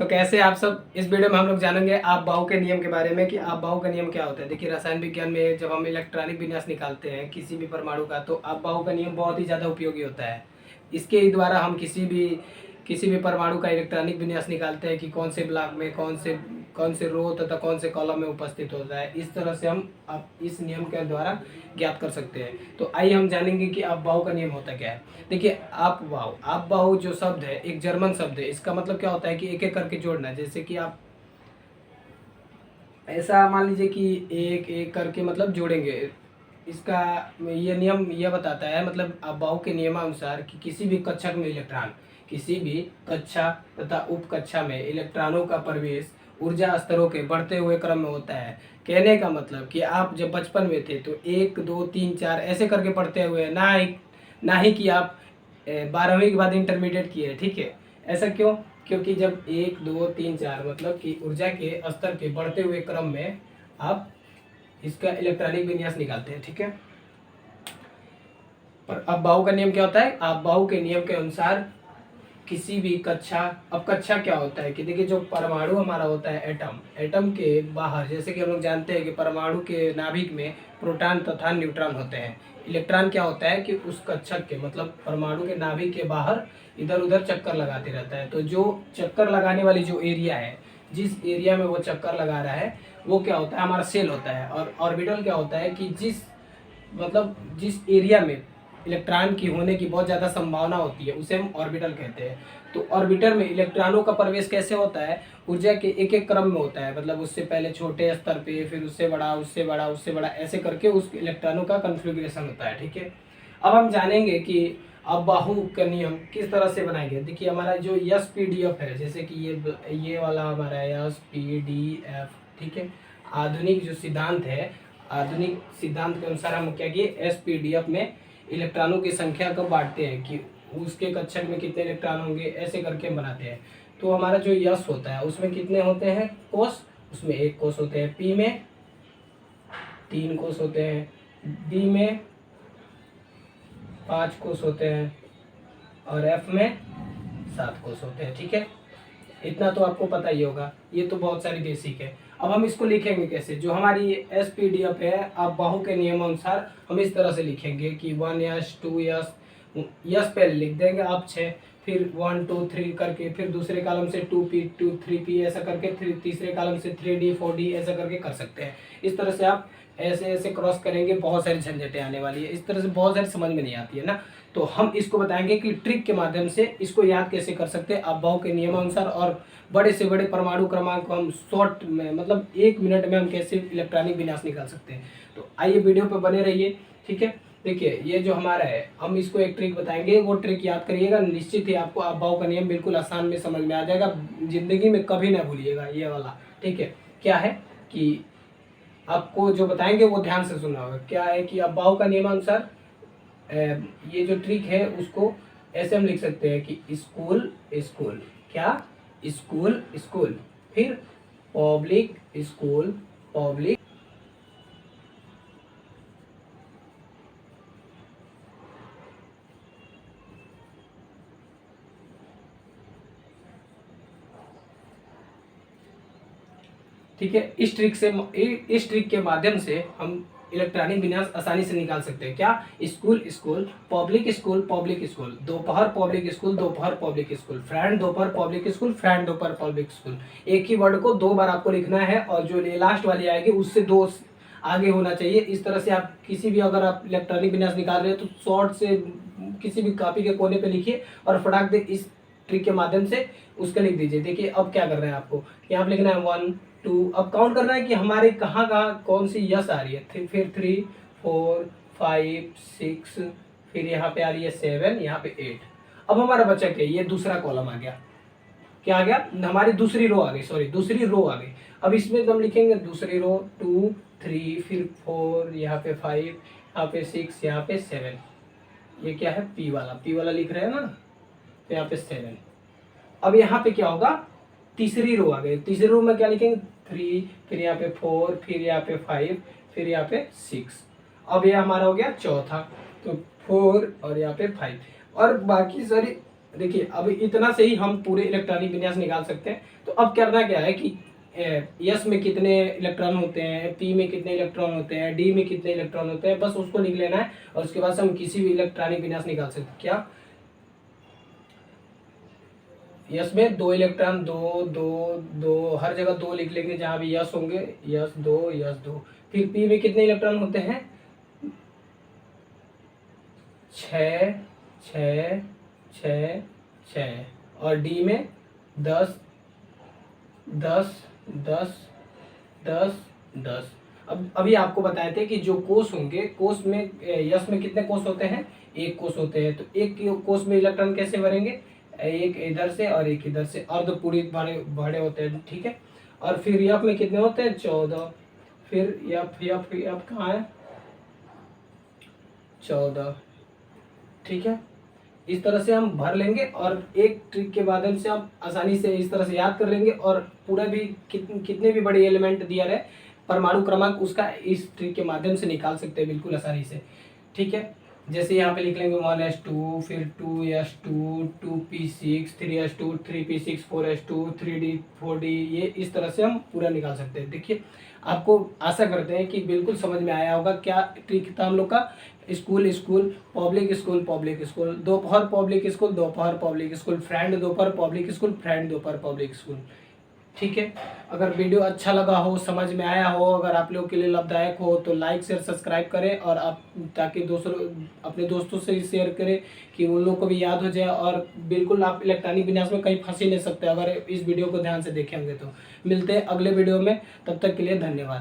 तो कैसे आप सब, इस वीडियो में हम लोग जानेंगे आप बाहु के नियम के बारे में कि आप बाहु का नियम क्या होता है। देखिए रसायन विज्ञान में जब हम इलेक्ट्रॉनिक विन्यास निकालते हैं किसी भी परमाणु का, तो आप बाहु का नियम बहुत ही ज़्यादा उपयोगी होता है। इसके द्वारा हम किसी भी परमाणु का इलेक्ट्रॉनिक विन्यास निकालते हैं कि कौन से ब्लॉक में कौन से रो तथा कौन से कॉलम में उपस्थित होता है। इस तरह से हम आप इस नियम के द्वारा ज्ञात कर सकते हैं। तो आइए हम जानेंगे कि आप बाहु का नियम होता क्या है। देखिए आप बाहु जो शब्द है एक जर्मन शब्द है। इसका मतलब क्या होता है कि एक एक करके जोड़ना। जैसे कि आप ऐसा मान लीजिए कि एक एक करके मतलब जोड़ेंगे। इसका ये नियम यह बताता है, मतलब आप बाहु के नियमानुसार कि किसी भी कक्षक में इलेक्ट्रॉन, किसी भी कक्षा तथा उप कक्षा में इलेक्ट्रॉनों का प्रवेश ऊर्जा स्तरों के बढ़ते हुए क्रम में होता है। कहने का मतलब कि आप जब बचपन में थे तो 1 2 3 4 ऐसे करके पढ़ते हुए, ना ही कि आप 12वीं के बाद इंटरमीडिएट किए। ठीक है, ऐसा क्यों? क्योंकि जब 1 2 3 4 मतलब कि ऊर्जा के स्तर के बढ़ते हुए क्रम में आप इसका इलेक्ट्रॉनिक विन्यास निकालते हैं। ठीक है, पर अब बाहु का नियम क्या होता है? अब बाहु के नियम के अनुसार किसी भी कक्षा, अब कक्षा क्या होता है कि देखिए जो परमाणु हमारा होता है एटम के बाहर, जैसे कि हम लोग जानते हैं कि परमाणु के नाभिक में प्रोटॉन तथा न्यूट्रॉन होते हैं। इलेक्ट्रॉन क्या होता है कि उस कक्षक के मतलब परमाणु के नाभिक के बाहर इधर उधर चक्कर लगाते रहता है। तो जो चक्कर लगाने वाली जो एरिया है, जिस एरिया में वो चक्कर लगा रहा है, वो क्या होता है? हमारा सेल होता है। और ऑर्बिटल क्या होता है कि जिस एरिया में इलेक्ट्रॉन की होने की बहुत ज़्यादा संभावना होती है उसे हम ऑर्बिटल कहते हैं। तो ऑर्बिटल में इलेक्ट्रॉनों का प्रवेश कैसे होता है? ऊर्जा के एक एक क्रम में होता है। मतलब उससे पहले छोटे स्तर पे, फिर उससे बड़ा, उससे बड़ा, उससे बड़ा, ऐसे करके उस इलेक्ट्रॉनों का कन्फिग्रेशन होता है। ठीक है, अब हम जानेंगे कि अब बाहु का नियम किस तरह से बनाएंगे। देखिए हमारा जो एस पी डी एफ है, जैसे कि ये वाला हमारा एस पी डी एफ। ठीक है, आधुनिक जो सिद्धांत है, आधुनिक सिद्धांत के अनुसार हम क्या किए, एस पी डी एफ में इलेक्ट्रॉनों की संख्या को बांटते हैं कि उसके कक्षक में कितने इलेक्ट्रॉन होंगे, ऐसे करके हम बनाते हैं। तो हमारा जो यश होता है उसमें कितने होते हैं कोष? उसमें 1 कोष होते हैं। पी में 3 कोष होते हैं। डी में 5 कोष होते हैं और एफ में 7 कोष होते हैं। ठीक है, इतना तो आपको पता ही होगा, ये तो बहुत सारी बेसिक है। अब हम इसको लिखेंगे कैसे? जो हमारी एस पी डी एफ है, अब बाहु के नियमानुसार हम इस तरह से लिखेंगे कि 1 यस 2 यस, यस पहले लिख देंगे आप 6, फिर 1 2 3 करके, फिर दूसरे कॉलम से 2p 2 3p ऐसा करके, फिर तीसरे कॉलम से 3d 4d ऐसा करके कर सकते हैं। इस तरह से आप ऐसे ऐसे क्रॉस करेंगे, बहुत सारी झंझटें आने वाली है। इस तरह से बहुत सारी समझ में नहीं आती है ना। तो हम इसको बताएंगे कि ट्रिक के माध्यम से इसको याद कैसे कर सकते हैं अब बाहु के नियमानुसार, और बड़े से बड़े परमाणु क्रमांक को हम शॉर्ट में मतलब 1 मिनट में हम कैसे इलेक्ट्रॉनिक विन्यास निकाल सकते हैं। तो आइए वीडियो पर बने रहिए। ठीक है, देखिए ये जो हमारा है, हम इसको एक ट्रिक बताएंगे, वो ट्रिक याद करिएगा, निश्चित ही आपको अब बाहु का नियम बिल्कुल आसान में समझ में आ जाएगा, जिंदगी में कभी ना भूलिएगा ये वाला। ठीक है, क्या है कि आपको जो बताएंगे वो ध्यान से सुनना होगा। क्या है कि अब बाहु का नियमानुसार ये जो ट्रिक है उसको ऐसे हम लिख सकते हैं कि स्कूल स्कूल, क्या? स्कूल स्कूल, फिर पब्लिक स्कूल पब्लिक। ठीक है, इस ट्रिक के माध्यम से हम इलेक्ट्रॉनिक विन्यास आसानी से निकाल सकते हैं। क्या? School school, public school public school, दोपहर पब्लिक स्कूल दोपहर पब्लिक स्कूल, फ्रेंड दोपहर पब्लिक स्कूल फ्रेंड दोपहर पब्लिक स्कूल। एक ही वर्ड को 2 बार आपको लिखना है और जो लास्ट वाली आएगी उससे 2 आगे होना चाहिए। इस तरह से आप किसी भी, अगर आप इलेक्ट्रॉनिक विन्यास निकाल रहे हो तो शॉर्ट से किसी भी कॉपी के कोने पे लिखिए और फटाक दे इस ट्रिक के माध्यम से उसका लिख दीजिए। देखिए अब क्या करना है आपको, यहाँ पे लिखना है 1 2, अब काउंट करना है कि हमारे कहाँ कहाँ कौन सी यस आ रही है। फिर 3 4 5 6, फिर यहाँ पे आ रही है 7, यहाँ पे 8। अब हमारा बचा क्या? ये दूसरा कॉलम आ गया। क्या आ गया? हमारी दूसरी रो आ गई, सॉरी दूसरी रो आ गई। अब इसमें हम लिखेंगे दूसरी रो 2 3, फिर 4, यहाँ पे 5, यहाँ पे 6, यहाँ पे 7। ये क्या है? पी वाला लिख रहे हैं ना, तो यहाँ पे 7। अब यहाँ पे क्या होगा? तीसरी रो आ गई। तीसरी रो में क्या लिखेंगे? 3, फिर यहाँ पे 4, फिर यहाँ पे 5, फिर यहाँ पे 6। अब ये हमारा हो गया चौथा, तो 4 और यहाँ पे 5, और बाकी सारी देखिए अब इतना से ही हम पूरे इलेक्ट्रॉनिक विन्यास निकाल सकते हैं। तो अब करना क्या है कि यस में कितने इलेक्ट्रॉन होते हैं, पी में कितने इलेक्ट्रॉन होते हैं, डी में कितने इलेक्ट्रॉन होते हैं, बस उसको लिख लेना है और उसके बाद से हम किसी भी इलेक्ट्रॉनिक विन्यास निकाल सकते हैं। क्या यस में 2 इलेक्ट्रॉन, 2 2 2, हर जगह 2 लिख लेंगे जहां भी यस होंगे, यस 2 यस 2। फिर पी में कितने इलेक्ट्रॉन होते हैं, 6 6 6 6, और डी में 10 10 10 10 10। अब अभी आपको बताए थे कि जो कोष होंगे, कोष में यस में कितने कोष होते हैं, एक कोष होते हैं। तो एक कोष में इलेक्ट्रॉन कैसे भरेंगे, एक इधर से और एक इधर से, अर्ध पूरी भरे भरे होते हैं, ठीक है। और फिर यफ में कितने होते हैं, 14। फिर यफ यफ यफ कहाँ है, 14, ठीक है। इस तरह से हम भर लेंगे और एक ट्रिक के माध्यम से हम आसानी से इस तरह से याद कर लेंगे और पूरा भी कितने भी बड़े एलिमेंट दिया रहे परमाणु क्रमांक उसका इस ट्रिक के माध्यम से निकाल सकते हैं बिल्कुल आसानी से, ठीक है। जैसे यहाँ पे लिख लेंगे 1s2, फिर 2s2, 2p6, 3s2, 3p6, 4s2, 3d 4d, ये इस तरह से हम पूरा निकाल सकते हैं। देखिए आपको आशा करते हैं कि बिल्कुल समझ में आया होगा क्या ट्रिक था हम लोग का। School school, public school public school, दोपहर पब्लिक स्कूल दोपहर पब्लिक स्कूल, फ्रेंड दोपहर पब्लिक स्कूल फ्रेंड दोपहर पब्लिक स्कूल, ठीक है। अगर वीडियो अच्छा लगा हो, समझ में आया हो, अगर आप लोग के लिए लाभदायक हो तो लाइक शेयर सब्सक्राइब करें और आप ताकि दूसरों अपने दोस्तों से शेयर करें कि उन लोगों को भी याद हो जाए। और बिल्कुल आप इलेक्ट्रॉनिक विन्यास में कहीं फंस ही नहीं सकते अगर इस वीडियो को ध्यान से देखेंगे तो। मिलते हैं अगले वीडियो में, तब तक के लिए धन्यवाद।